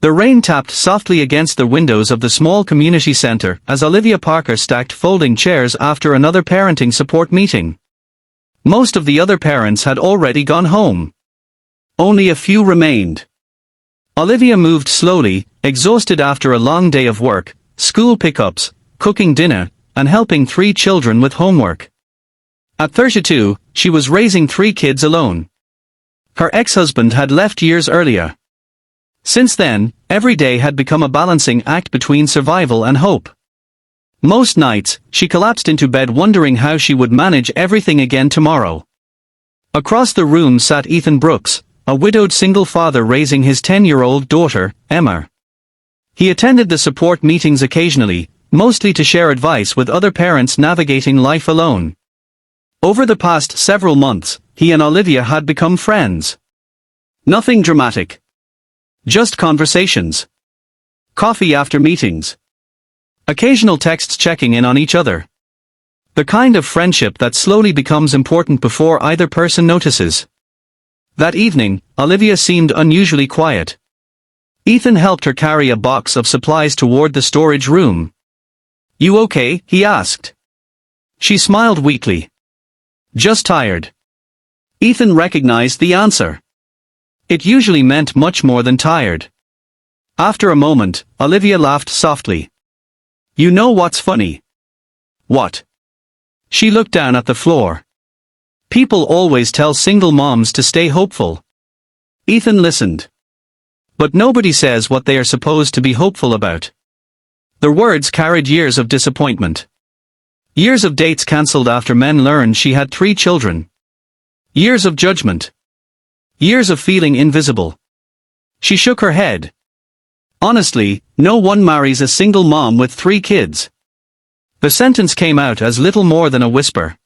The rain tapped softly against the windows of the small community center as Olivia Parker stacked folding chairs after another parenting support meeting. Most of the other parents had already gone home. Only a few remained. Olivia moved slowly, exhausted after a long day of work, school pickups, cooking dinner, and helping 3 children with homework. At 32, she was raising 3 kids alone. Her ex-husband had left years earlier. Since then, every day had become a balancing act between survival and hope. Most nights, she collapsed into bed wondering how she would manage everything again tomorrow. Across the room sat Ethan Brooks, a widowed single father raising his 10-year-old daughter, Emma. He attended the support meetings occasionally, mostly to share advice with other parents navigating life alone. Over the past several months, he and Olivia had become friends. Nothing dramatic. Just conversations. Coffee after meetings. Occasional texts checking in on each other. The kind of friendship that slowly becomes important before either person notices. That evening, Olivia seemed unusually quiet. Ethan helped her carry a box of supplies toward the storage room. "You okay?" he asked. She smiled weakly. "Just tired." Ethan recognized the answer. It usually meant much more than tired. After a moment, Olivia laughed softly. "You know what's funny?" "What?" She looked down at the floor. "People always tell single moms to stay hopeful." Ethan listened. "But nobody says what they are supposed to be hopeful about." The words carried years of disappointment. Years of dates cancelled after men learned she had 3 children. Years of judgment. Years of feeling invisible. She shook her head. Honestly, no one marries a single mom with 3 kids. The sentence came out as little more than a whisper.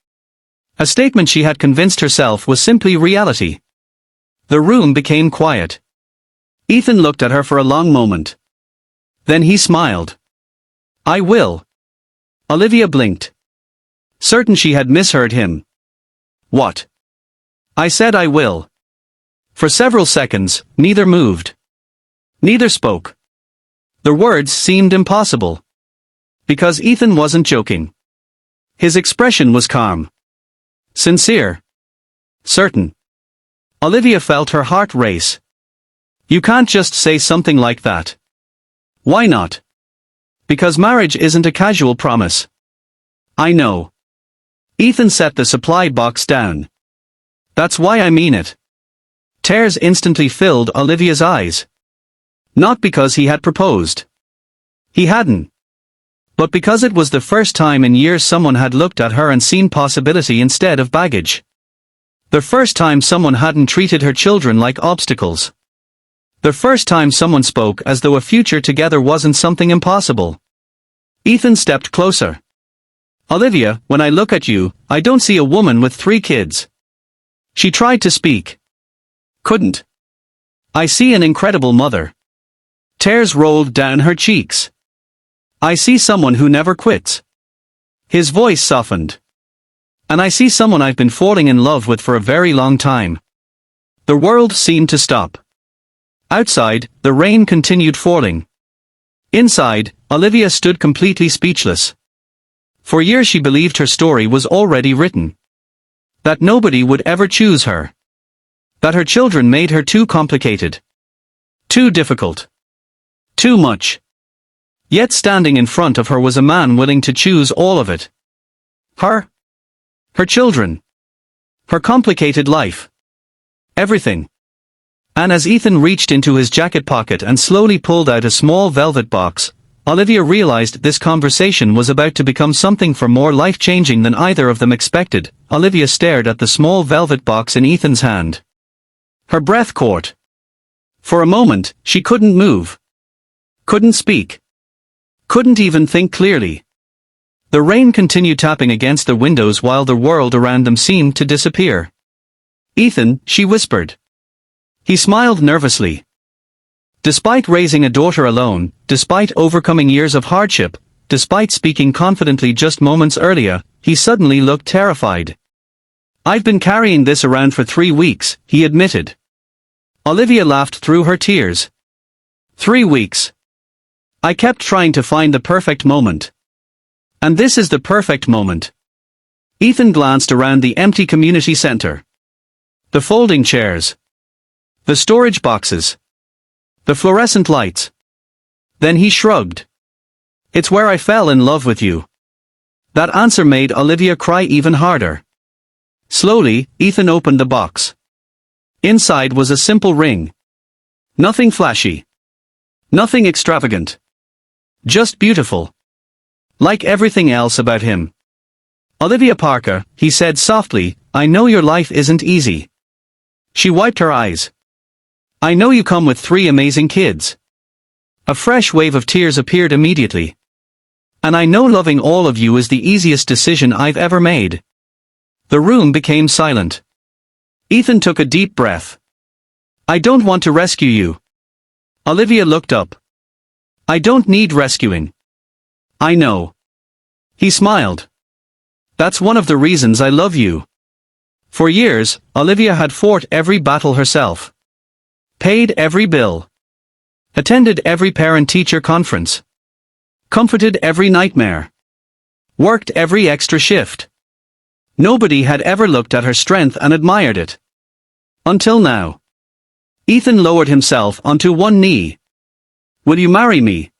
A statement she had convinced herself was simply reality. The room became quiet. Ethan looked at her for a long moment. Then he smiled. "I will." Olivia blinked. Certain she had misheard him. "What?" "I said I will." For several seconds, neither moved. Neither spoke. The words seemed impossible. Because Ethan wasn't joking. His expression was calm. Sincere. Certain. Olivia felt her heart race. "You can't just say something like that." "Why not?" "Because marriage isn't a casual promise." "I know." Ethan set the supply box down. "That's why I mean it." Tears instantly filled Olivia's eyes. Not because he had proposed. He hadn't. But because it was the first time in years someone had looked at her and seen possibility instead of baggage. The first time someone hadn't treated her children like obstacles. The first time someone spoke as though a future together wasn't something impossible. Ethan stepped closer. "Olivia, when I look at you, I don't see a woman with 3 kids." She tried to speak. Couldn't. "I see an incredible mother." Tears rolled down her cheeks. "I see someone who never quits." His voice softened. "And I see someone I've been falling in love with for a very long time." The world seemed to stop. Outside, the rain continued falling. Inside, Olivia stood completely speechless. For years she believed her story was already written. That nobody would ever choose her. That her children made her too complicated. Too difficult. Too much. Yet standing in front of her was a man willing to choose all of it. Her. Her children. Her complicated life. Everything. And as Ethan reached into his jacket pocket and slowly pulled out a small velvet box, Olivia realized this conversation was about to become something far more life-changing than either of them expected. Olivia stared at the small velvet box in Ethan's hand. Her breath caught. For a moment, she couldn't move. Couldn't speak. Couldn't even think clearly. The rain continued tapping against the windows while the world around them seemed to disappear. "Ethan," she whispered. He smiled nervously. Despite raising a daughter alone, despite overcoming years of hardship, despite speaking confidently just moments earlier, he suddenly looked terrified. "I've been carrying this around for 3 weeks, he admitted. Olivia laughed through her tears. 3 weeks. I kept trying to find the perfect moment. And this is the perfect moment. Ethan glanced around the empty community center. The folding chairs. The storage boxes. The fluorescent lights. Then he shrugged. It's where I fell in love with you. That answer made Olivia cry even harder. Slowly, Ethan opened the box. Inside was a simple ring. Nothing flashy. Nothing extravagant. Just beautiful. Like everything else about him. Olivia Parker, he said softly, I know your life isn't easy. She wiped her eyes. I know you come with 3 amazing kids. A fresh wave of tears appeared immediately. And I know loving all of you is the easiest decision I've ever made. The room became silent. Ethan took a deep breath. I don't want to rescue you. Olivia looked up. I don't need rescuing. I know. He smiled. That's one of the reasons I love you. For years, Olivia had fought every battle herself. Paid every bill. Attended every parent-teacher conference. Comforted every nightmare. Worked every extra shift. Nobody had ever looked at her strength and admired it. Until now. Ethan lowered himself onto one knee. Will you marry me?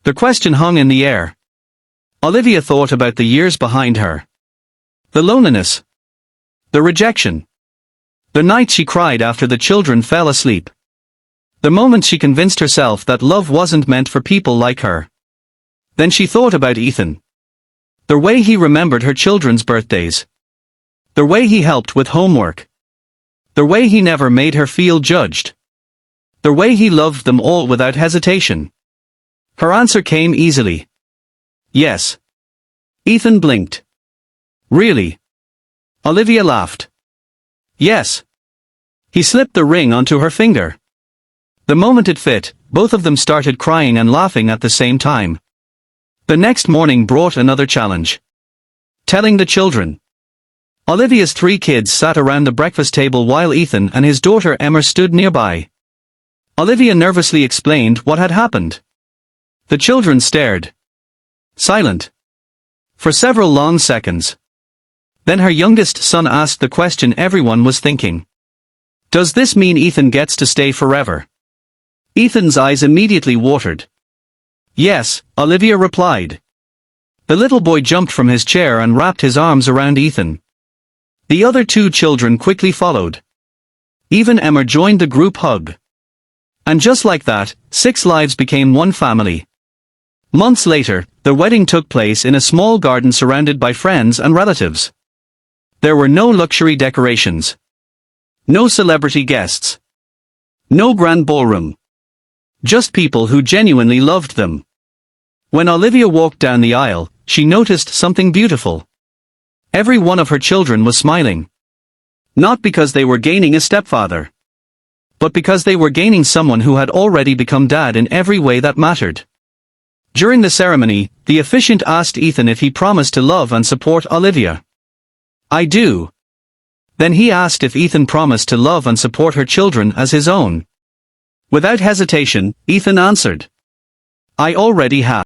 The question hung in the air. Olivia thought about the years behind her. The loneliness. The rejection. The night she cried after the children fell asleep. The moment she convinced herself that love wasn't meant for people like her. Then she thought about Ethan. The way he remembered her children's birthdays. The way he helped with homework. The way he never made her feel judged. The way he loved them all without hesitation. Her answer came easily. Yes. Ethan blinked. Really? Olivia laughed. Yes. He slipped the ring onto her finger. The moment it fit, both of them started crying and laughing at the same time. The next morning brought another challenge. Telling the children. Olivia's 3 kids sat around the breakfast table while Ethan and his daughter Emma stood nearby. Olivia nervously explained what had happened. The children stared. Silent. For several long seconds. Then her youngest son asked the question everyone was thinking. Does this mean Ethan gets to stay forever? Ethan's eyes immediately watered. Yes, Olivia replied. The little boy jumped from his chair and wrapped his arms around Ethan. The other 2 children quickly followed. Even Emma joined the group hug. And just like that, 6 lives became one family. Months later, the wedding took place in a small garden surrounded by friends and relatives. There were no luxury decorations. No celebrity guests. No grand ballroom. Just people who genuinely loved them. When Olivia walked down the aisle, she noticed something beautiful. Every one of her children was smiling. Not because they were gaining a stepfather. But because they were gaining someone who had already become dad in every way that mattered. During the ceremony, the officiant asked Ethan if he promised to love and support Olivia. I do. Then he asked if Ethan promised to love and support her children as his own. Without hesitation, Ethan answered. I already have.